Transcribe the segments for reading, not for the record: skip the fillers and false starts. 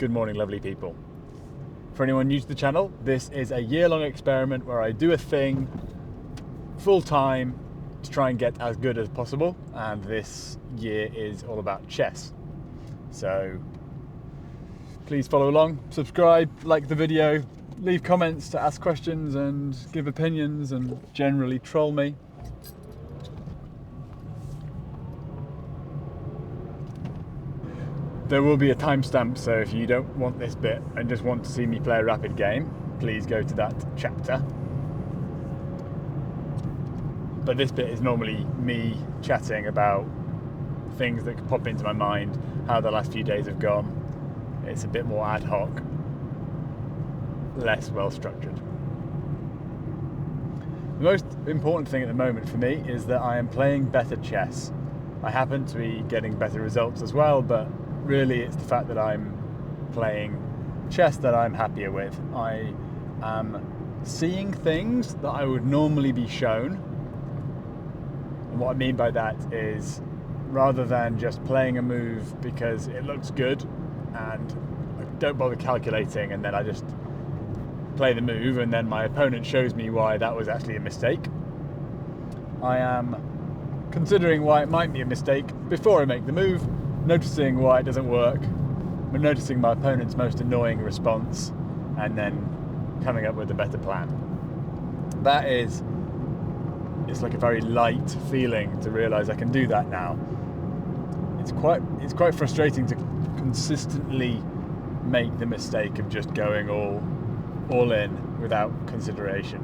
Good morning, lovely people. For anyone new to the channel, this is a year-long experiment where I do a thing full-time to try and get as good as possible, and this year is all about chess. So please follow along, subscribe, like the video, leave comments to ask questions and give opinions and generally troll me. There will be a timestamp, so if you don't want this bit and just want to see me play a rapid game, please go to that chapter. But this bit is normally me chatting about things that could pop into my mind, how the last few days have gone. It's a bit more ad hoc, less well structured. The most important thing at the moment for me is that I am playing better chess. I happen to be getting better results as well, but really it's the fact that I'm playing chess that I'm happier with. I am seeing things that I would normally be shown. And what I mean by that is, rather than just playing a move because it looks good and I don't bother calculating and then I just play the move and then my opponent shows me why that was actually a mistake, I am considering why it might be a mistake before I make the move, noticing why it doesn't work, noticing my opponent's most annoying response, and then coming up with a better plan. It's like a very light feeling to realise I can do that now. It's quite frustrating to consistently make the mistake of just going all in without consideration.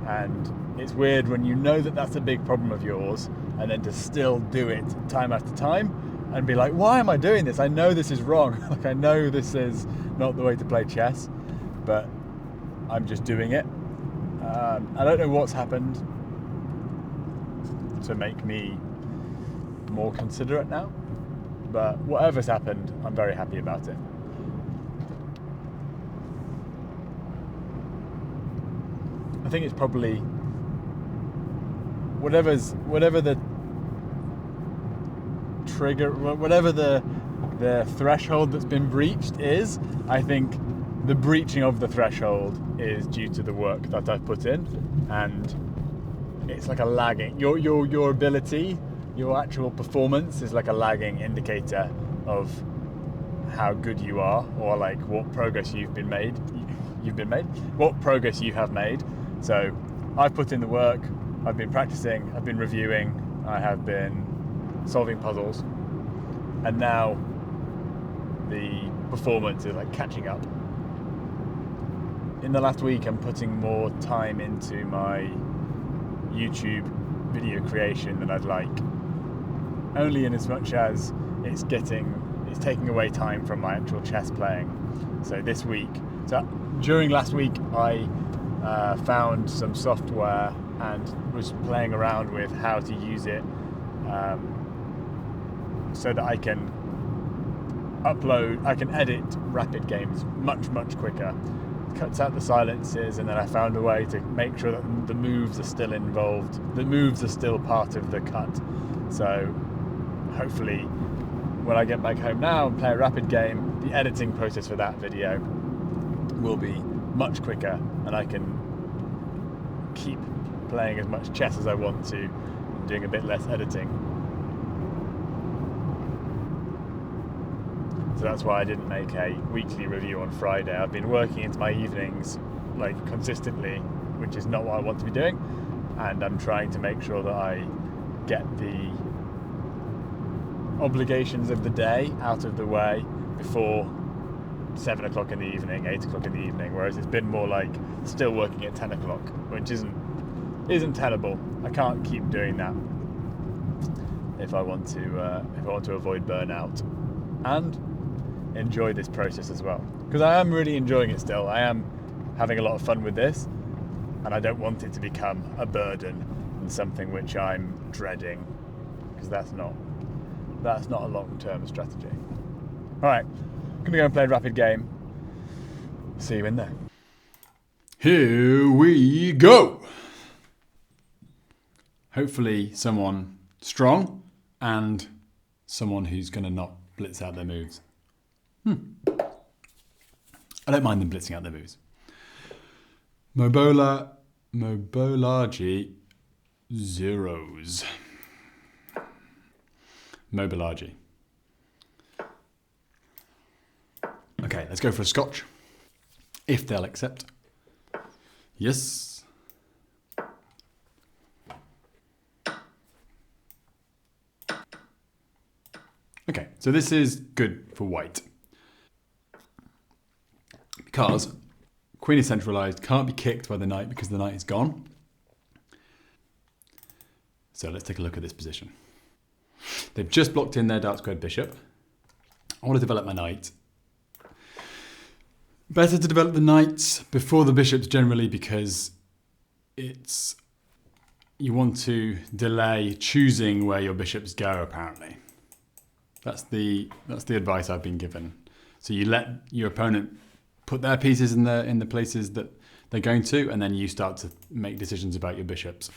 And it's weird when you know that that's a big problem of yours, and then to still do it time after time and be like, why am I doing this? I know this is wrong. Like, I know this is not the way to play chess, but I'm just doing it. I don't know what's happened to make me more considerate now, but whatever's happened, I'm very happy about it. I think it's probably whatever the trigger, whatever the threshold that's been breached is. I think the breaching of the threshold is due to the work that I've put in, and it's like a lagging. Your ability, your actual performance is like a lagging indicator of how good you are, or like what progress what progress you have made. So I've put in the work, I've been practicing, I've been reviewing, I have been solving puzzles, and now the performance is like catching up. In the last week I'm putting more time into my YouTube video creation than I'd like, only in as much as it's taking away time from my actual chess playing. So during last week I found some software and was playing around with how to use it so that I can edit rapid games much quicker. Cuts out the silences, and then I found a way to make sure that the moves are still involved. The moves are still part of the cut. So hopefully when I get back home now and play a rapid game, the editing process for that video will be much quicker, and I can keep playing as much chess as I want to, doing a bit less editing. So that's why I didn't make a weekly review on Friday. I've been working into my evenings like consistently, which is not what I want to be doing, and I'm trying to make sure that I get the obligations of the day out of the way before 7 o'clock in the evening, 8 o'clock in the evening, whereas it's been more like still working at 10 o'clock, which isn't tenable. I can't keep doing that if I want to avoid burnout and enjoy this process as well, because I am really enjoying it still. I am having a lot of fun with this, and I don't want it to become a burden and something which I'm dreading, because that's not a long-term strategy. Alright, I'm gonna go and play a rapid game. See you in there. Here we go. Hopefully someone strong and someone who's going to not blitz out their moves. I don't mind them blitzing out their moves. Mobolagi zeros. Mobolagi. Okay, let's go for a scotch. If they'll accept. Yes. Okay, so this is good for white. Because queen is centralized, can't be kicked by the knight because the knight is gone. So let's take a look at this position. They've just blocked in their dark squared bishop. I want to develop my knight. Better to develop the knights before the bishops generally because you want to delay choosing where your bishops go apparently. That's the advice I've been given. So you let your opponent put their pieces in the places that they're going to, and then you start to make decisions about your bishops.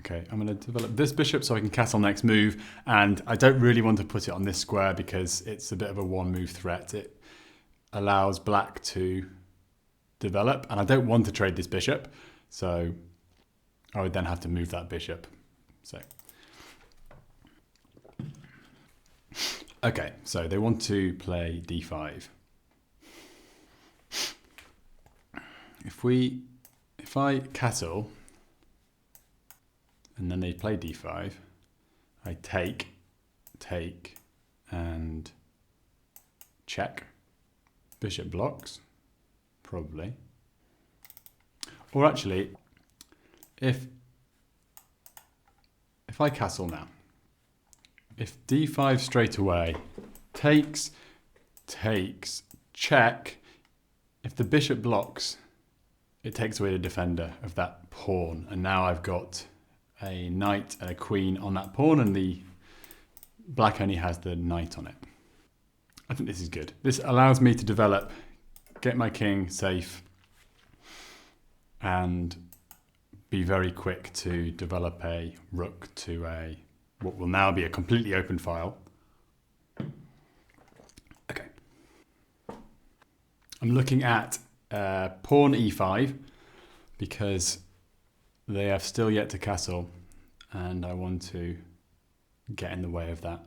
Okay, I'm going to develop this bishop so I can castle next move, and I don't really want to put it on this square because it's a bit of a one-move threat. It allows black to develop, and I don't want to trade this bishop, so I would then have to move that bishop. So, okay, so they want to play d5. If I castle, and then they play d5, I take, and check. Bishop blocks, probably. Or actually, if I castle now, if d5 straight away, takes, check, if the bishop blocks, it takes away the defender of that pawn. And now I've got a knight and a queen on that pawn, and the black only has the knight on it. I think this is good. This allows me to develop, get my king safe, and be very quick to develop a rook to what will now be a completely open file. Okay. I'm looking at pawn e5 because they have still yet to castle, and I want to get in the way of that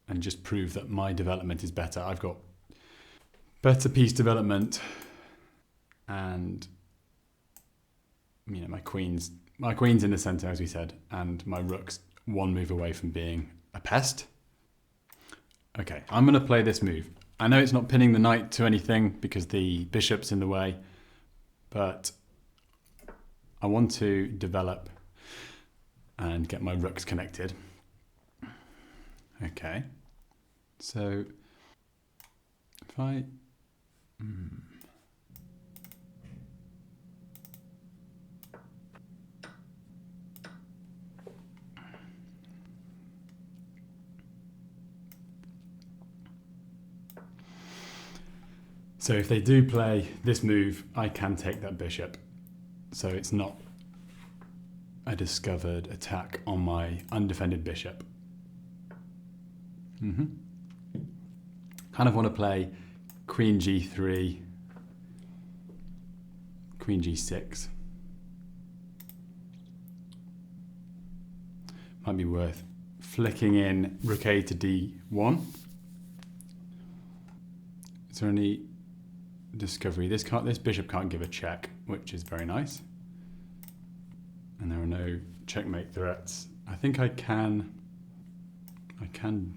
and just prove that my development is better. I've got better piece development, and my queen's in the center, as we said, and my rook's one move away from being a pest. Okay, I'm going to play this move. I know it's not pinning the knight to anything because the bishop's in the way, but I want to develop and get my rooks connected. Okay, so if I... So if they do play this move, I can take that bishop. So it's not a discovered attack on my undefended bishop. Kind of want to play queen g3, queen g6. Might be worth flicking in rook a to d1. Is there any discovery? This bishop can't give a check, which is very nice. And there are no checkmate threats. I think I can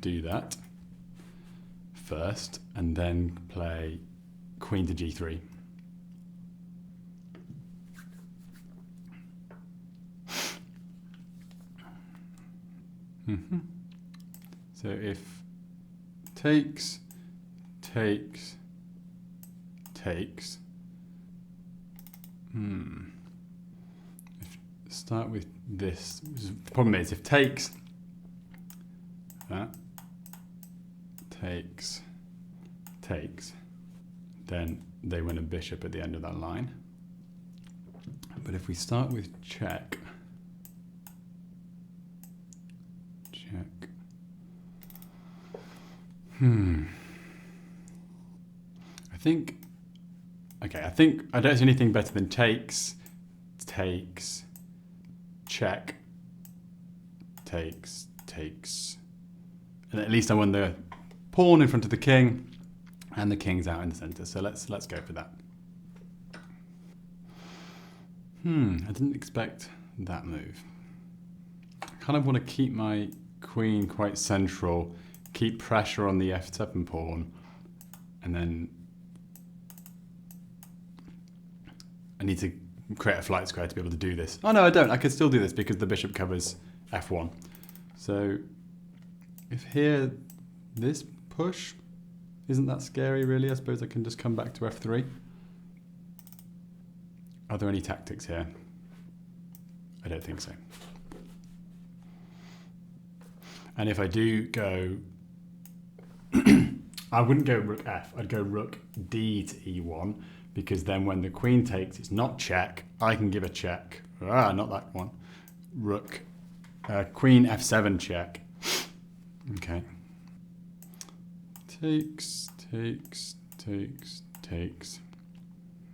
do that first and then play queen to g3. So if takes, start with this. The problem is if takes, that takes, then they win a bishop at the end of that line. But if we start with check, I think Okay, I think I don't see anything better than takes, check, takes. And at least I won the pawn in front of the king, and the king's out in the centre. So let's go for that. I didn't expect that move. I kind of want to keep my queen quite central, keep pressure on the f7 pawn, and then I need to create a flight square to be able to do this. Oh no, I don't. I could still do this because the bishop covers f1. So if here, this push isn't that scary really. I suppose I can just come back to f3. Are there any tactics here? I don't think so. And if I do go, I wouldn't go rook f, I'd go rook d to e1, because then when the queen takes, it's not check, I can give a check. Not that one. Rook, queen f7 check. Okay. Takes.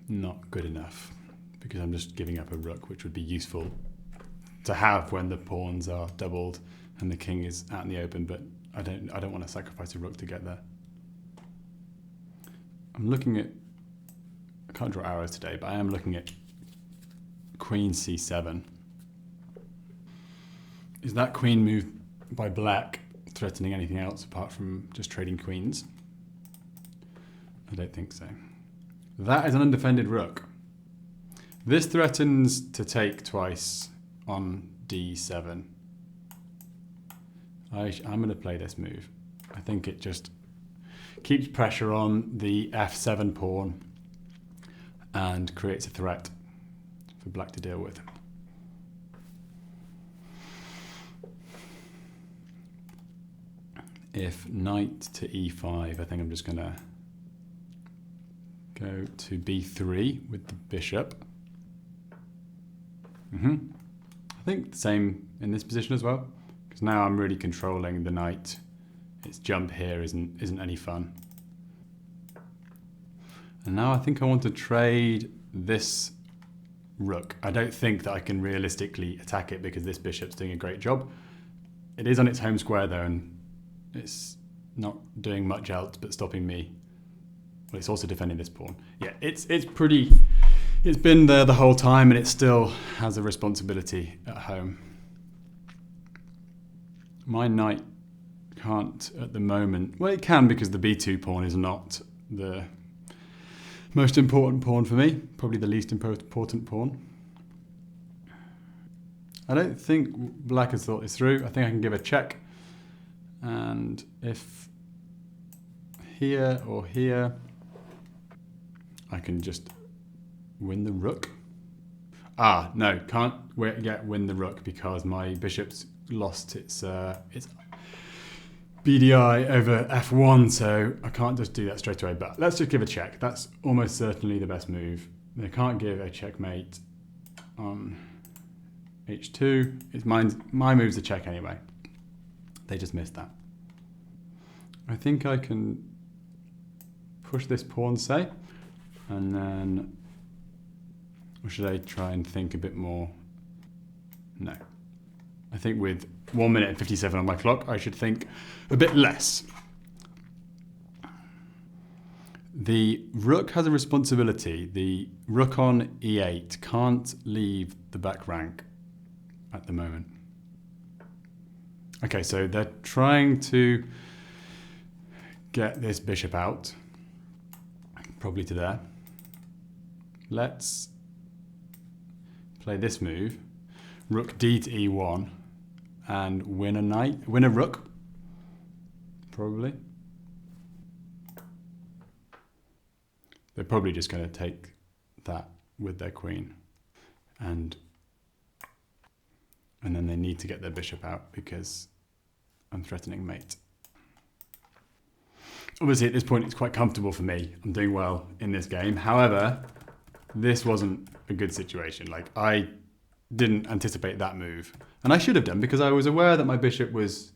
Not good enough, because I'm just giving up a rook, which would be useful to have when the pawns are doubled and the king is out in the open, but I don't want to sacrifice a rook to get there. I'm looking at, I can't draw arrows today, but I am looking at queen c7. Is that queen move by black threatening anything else apart from just trading queens? I don't think so. That is an undefended rook. This threatens to take twice on d7. I'm going to play this move. I think it just keeps pressure on the f7 pawn and creates a threat for black to deal with. If knight to e5, I think I'm just going to go to b3 with the bishop. I think the same in this position as well, because now I'm really controlling the knight. Its jump here isn't any fun. And now I think I want to trade this rook. I don't think that I can realistically attack it because this bishop's doing a great job. It is on its home square though, and it's not doing much else but stopping me. Well, it's also defending this pawn. Yeah, it's been there the whole time, and it still has a responsibility at home. My knight can't at the moment. Well, it can because the b2 pawn is not the most important pawn for me. Probably the least important pawn. I don't think black has thought this through. I think I can give a check. And if here or here, I can just win the rook. No, can't yet win the rook because my bishop's lost its BDI over f1, so I can't just do that straight away. But let's just give a check. That's almost certainly the best move. They can't give a checkmate on h2. It's my move's a check anyway. They just missed that. I think I can push this pawn, say, and then, or should I try and think a bit more? No. I think with 1 minute and 57 on my clock, I should think a bit less. The rook has a responsibility. The rook on e8 can't leave the back rank at the moment. Okay, so they're trying to get this bishop out, probably to there. Let's play this move, rook d to e1, and win a rook, probably. They're probably just going to take that with their queen, and then they need to get their bishop out because I'm threatening mate. Obviously at this point it's quite comfortable for me. I'm doing well in this game. However, this wasn't a good situation. Like, I didn't anticipate that move. And I should have done, because I was aware that my bishop was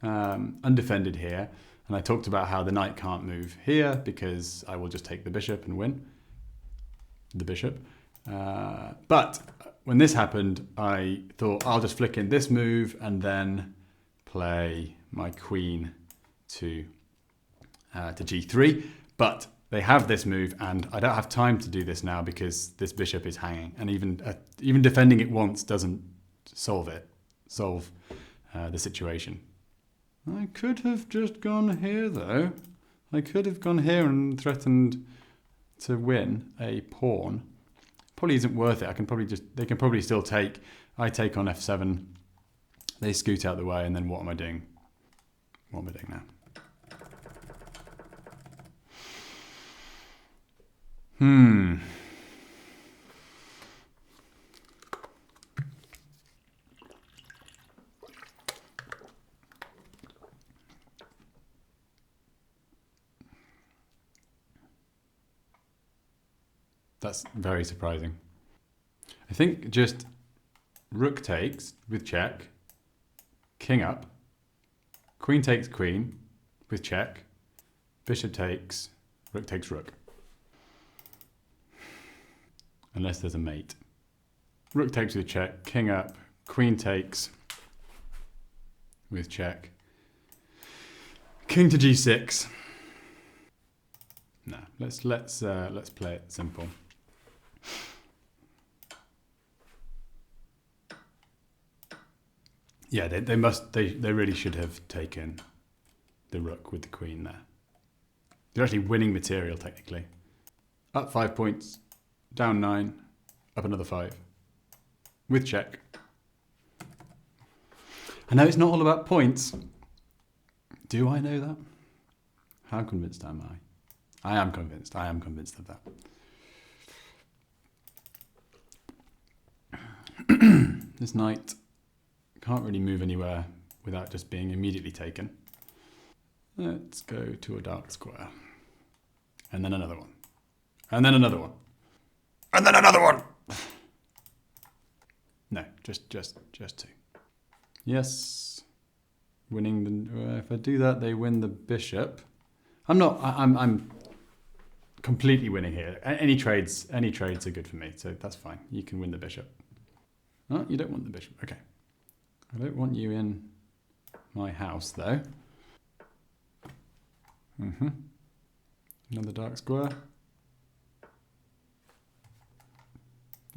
undefended here. And I talked about how the knight can't move here because I will just take the bishop and win. the bishop. But when this happened, I thought I'll just flick in this move and then play my queen to g3. But they have this move, and I don't have time to do this now because this bishop is hanging, and even defending it once doesn't solve the situation. I could have just gone here, though. I could have gone here and threatened to win a pawn. Probably isn't worth it. They can probably still take. I take on f7. They scoot out the way, and then what am I doing? What am I doing now? That's very surprising. I think just rook takes with check, king up, queen takes queen with check, bishop takes, rook takes rook. Unless there's a mate. Rook takes with check, king up, queen takes with check, king to g6. No, let's play it simple. Yeah, they really should have taken the rook with the queen there. They're actually winning material technically. Up 5 points, down 9, up another 5. With check. I know it's not all about points. Do I know that? How convinced am I? I am convinced of that. This knight can't really move anywhere without just being immediately taken. Let's go to a dark square. And then another one. And then another one. And then another one! No, just 2. Yes. Winning the... if I do that, they win the bishop. I'm completely winning here. Any trades are good for me, so that's fine. You can win the bishop. Oh, you don't want the bishop. Okay. I don't want you in my house, though. Another dark square.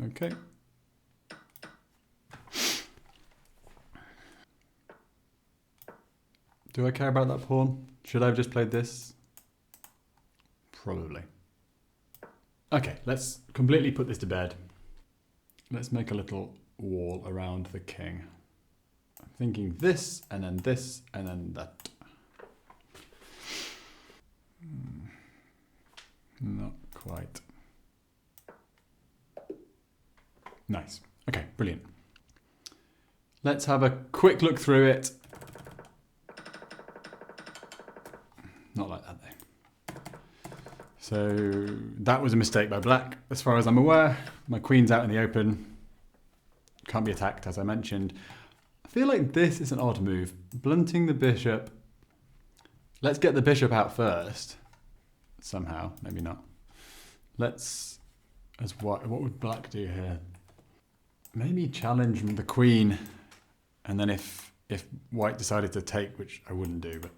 Okay. Do I care about that pawn? Should I have just played this? Probably. Okay, let's completely put this to bed. Let's make a little wall around the king. I'm thinking this, and then that. Not quite. Nice. Okay, brilliant. Let's have a quick look through it. Not like that, though. So that was a mistake by black, as far as I'm aware. My queen's out in the open. Can't be attacked, as I mentioned. I feel like this is an odd move. Blunting the bishop. Let's get the bishop out first. Somehow, maybe not. Let's, what would black do here? Maybe challenge the queen, and then if white decided to take, which I wouldn't do, but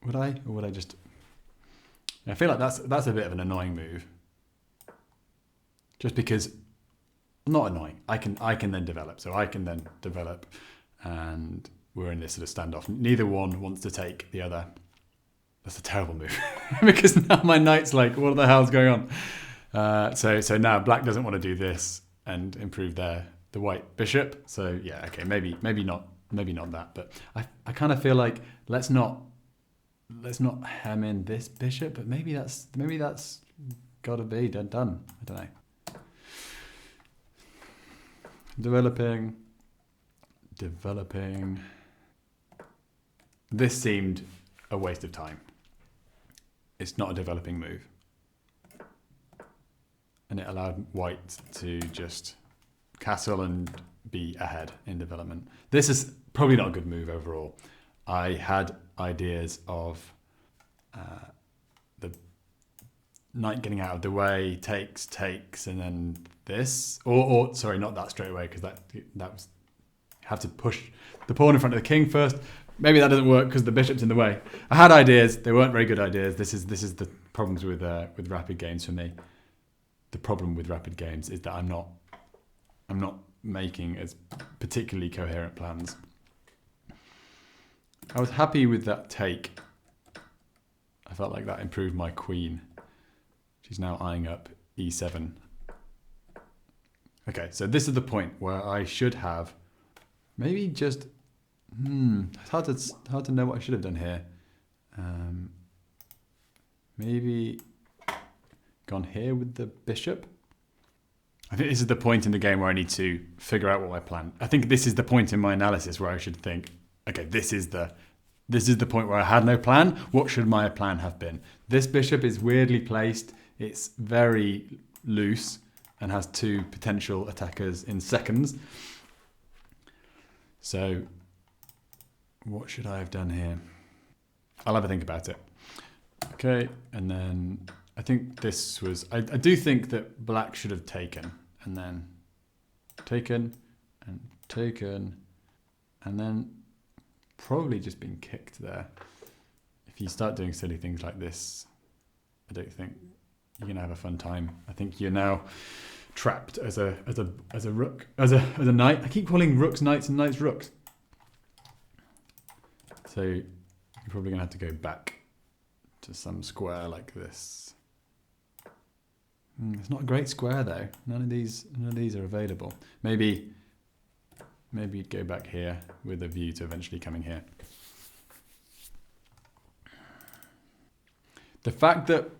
would I? Or would I just... I feel like that's a bit of an annoying move. Just because, not annoying, I can then develop. So I can then develop, and we're in this sort of standoff. Neither one wants to take the other. That's a terrible move. Because now my knight's like, what the hell's going on? So now black doesn't want to do this and improve the white bishop. So yeah, okay, maybe not that. But I kind of feel like let's not hem in this bishop. But maybe that's got to be done. I don't know. Developing. This seemed a waste of time. It's not a developing move. And it allowed white to just castle and be ahead in development. This is probably not a good move overall. I had ideas of knight getting out of the way, takes, and then this. Or sorry, not that straight away, because that was... Have to push the pawn in front of the king first. Maybe that doesn't work because the bishop's in the way. I had ideas. They weren't very good ideas. This is the problems with rapid games for me. The problem with rapid games is that I'm not making as particularly coherent plans. I was happy with that take. I felt like that improved my queen. She's now eyeing up e7. Okay, so this is the point where I should have maybe just... it's hard to know what I should have done here. Maybe gone here with the bishop. I think this is the point in the game where I need to figure out what my plan. I think this is the point in my analysis where I should think, okay, this is the point where I had no plan. What should my plan have been? This bishop is weirdly placed. It's very loose and has two potential attackers in seconds. So what should I have done here? I'll have a think about it. Okay, and then I think this was... I do think that black should have taken, and then taken, and taken, and then probably just been kicked there. If you start doing silly things like this, I don't think you're going to have a fun time. I think you're now trapped as a rook, as a knight. I keep calling rooks knights and knights rooks. So you're probably going to have to go back to some square like this. It's not a great square though. None of these are available. Maybe you'd go back here with a view to eventually coming here. The fact that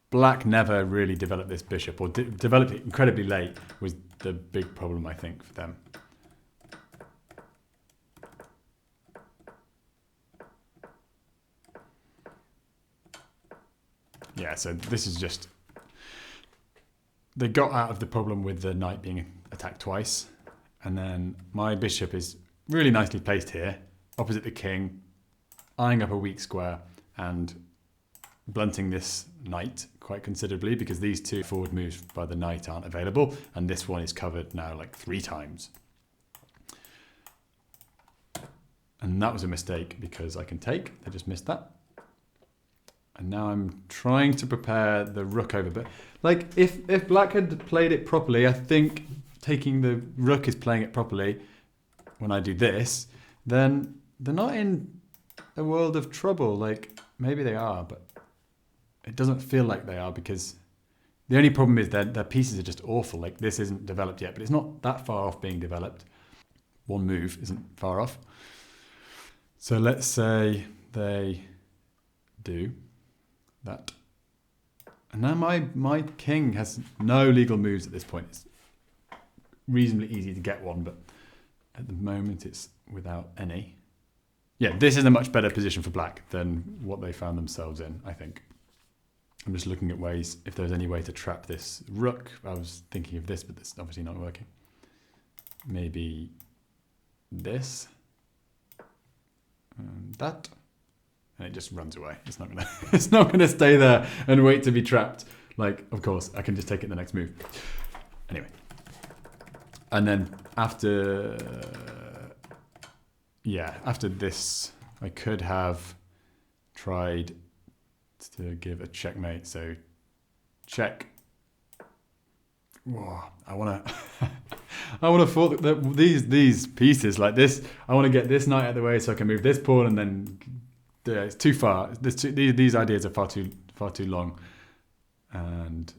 black never really developed this bishop, or developed it incredibly late, was the big problem, I think, for them. Yeah, so this is just... They got out of the problem with the knight being attacked twice, and then my bishop is really nicely placed here, opposite the king, eyeing up a weak square, and blunting this knight quite considerably, because these two forward moves by the knight aren't available, and this one is covered now like 3 times. And that was a mistake, because I can take. I just missed that. And now I'm trying to prepare the rook over. But like, if black had played it properly, I think taking the rook is playing it properly. When I do this, then they're not in a world of trouble. Like, maybe they are, but it doesn't feel like they are, because the only problem is that their pieces are just awful. Like, this isn't developed yet, but it's not that far off being developed. One move isn't far off. So let's say they do that. And now my king has no legal moves at this point. It's reasonably easy to get one, but at the moment it's without any. Yeah, this is a much better position for black than what they found themselves in, I think. I'm just looking at ways, if there's any way to trap this rook. I was thinking of this, but it's obviously not working. Maybe this. And that. And it just runs away. It's not gonna it's not gonna stay there and wait to be trapped. Like, of course, I can just take it the next move. Anyway. And then after this, I could have tried to give a checkmate. So check. Whoa, I wanna thought that these pieces like this, I want to get this knight out of the way so I can move this pawn, and then yeah, it's too far. These ideas are far too long, and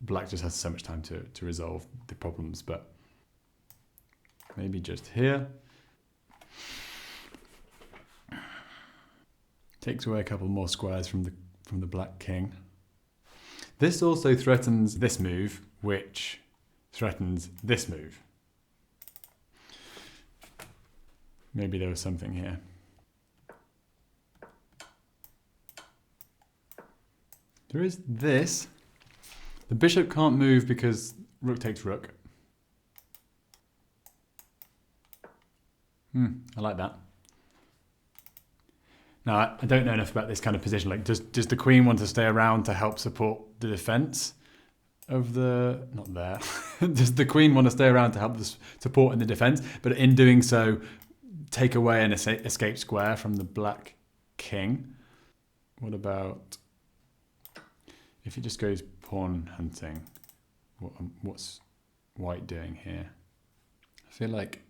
black just has so much time to resolve the problems. But maybe just here. Takes away a couple more squares from the black king. This also threatens this move, which threatens this move. Maybe there was something here. There is this. The bishop can't move because rook takes rook. I like that. Now, I don't know enough about this kind of position. Like, does the queen want to stay around to help support the defense of the... Not there. Does the queen want to stay around to help the support in the defense, but in doing so, take away an escape square from the black king? What about if it just goes pawn hunting? What's white doing here? I feel like...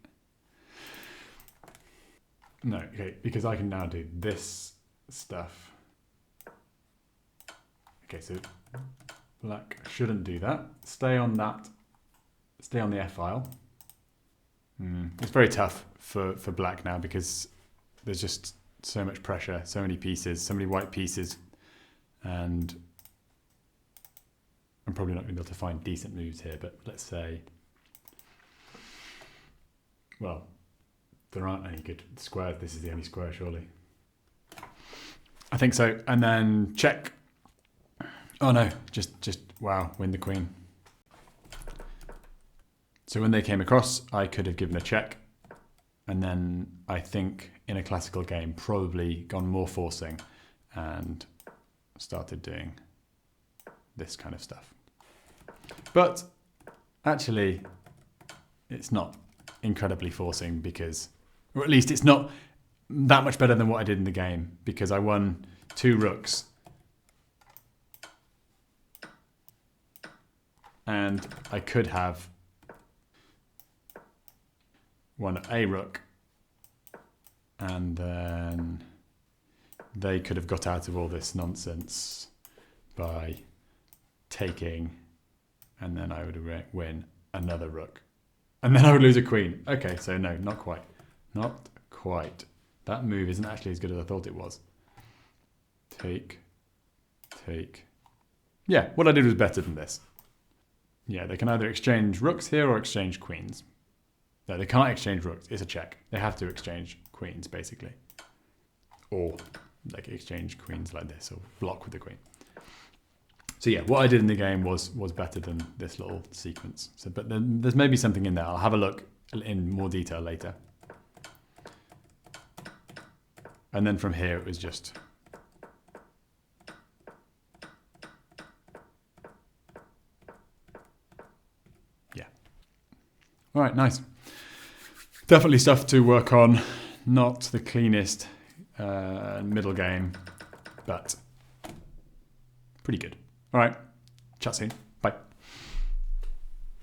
No, okay, because I can now do this stuff. Okay, so black shouldn't do that. Stay on that. Stay on the F file. It's very tough for black now because there's just so much pressure, so many pieces, so many white pieces, and I'm probably not going to be able to find decent moves here, but let's say, well, there aren't any good squares. This is the only square, surely. I think so. And then check. Oh no, just wow, win the queen. So when they came across, I could have given a check. And then I think in a classical game, probably gone more forcing and started doing this kind of stuff. But actually, it's not incredibly forcing because, or at least it's not that much better than what I did in the game because I won 2 rooks. And I could have won a rook and then they could have got out of all this nonsense by taking, and then I would win another rook. And then I would lose a queen. Okay, so no, not quite. Not quite. That move isn't actually as good as I thought it was. Take. Yeah, what I did was better than this. Yeah, they can either exchange rooks here or exchange queens. No, they can't exchange rooks. It's a check. They have to exchange queens, basically. Or like exchange queens like this, or block with the queen. So yeah, what I did in the game was better than this little sequence. So, but then there's maybe something in there. I'll have a look in more detail later. And then from here, it was just... yeah. All right, nice. Definitely stuff to work on. Not the cleanest middle game, but pretty good. All right, chat soon.